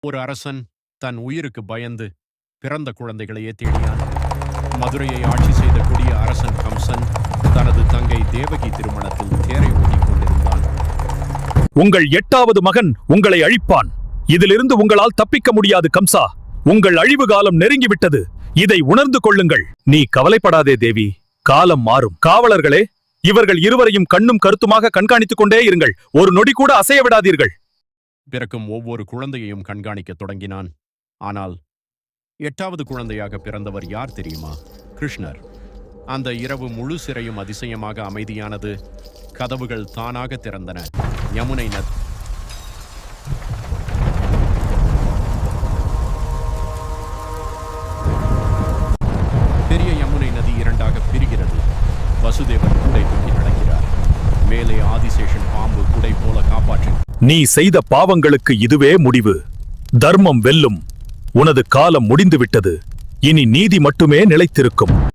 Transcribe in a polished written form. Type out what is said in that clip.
ஒரு அரசன் தன் உயிருக்கு பயந்து பிறந்த குழந்தைகளையே தேடினான். மதுரையை ஆட்சி செய்த கொடிய அரசன் கம்சன் தனது தங்கை தேவகி திருமணத்தில் தேரை ஓட்டிக் கொண்டிருந்தான். உங்கள் 8வது மகன் உங்களை அழிப்பான். இதிலிருந்து உங்களால் தப்பிக்க முடியாது கம்சா. உங்கள் அழிவு காலம் நெருங்கிவிட்டது. இதை உணர்ந்து கொள்ளுங்கள். நீ கவலைப்படாதே தேவி, காலம் மாறும். காவலர்களே, இவர்கள் இருவரையும் கண்ணும் கருத்துமாக கண்காணித்துக் கொண்டே இருங்கள். ஒரு நொடி கூட அசைய விடாதீர்கள். பிறக்கும் ஒவ்வொரு குழந்தையையும் கண்காணிக்கத் தொடங்கினான். ஆனால் 8வது குழந்தையாக பிறந்தவர் யார் தெரியுமா? கிருஷ்ணர். அந்த இரவு முழு சிறையும் அதிசயமாக அமைதியானது. கதவுகள் தானாக திறந்தன. யமுனை நதி பெரிய யமுனை நதி இரண்டாக பிரிகிறது. வசுதேவன் கூடை தூக்கி நடக்கிறார். மேலே ஆதிசேஷன் பாம்பு குடை போல காப்பாற்றி. நீ செய்த பாவங்களுக்கு இதுவே முடிவு. தர்மம் வெல்லும். உனது காலம் முடிந்துவிட்டது. இனி நீதி மட்டுமே நிலைத்திருக்கும்.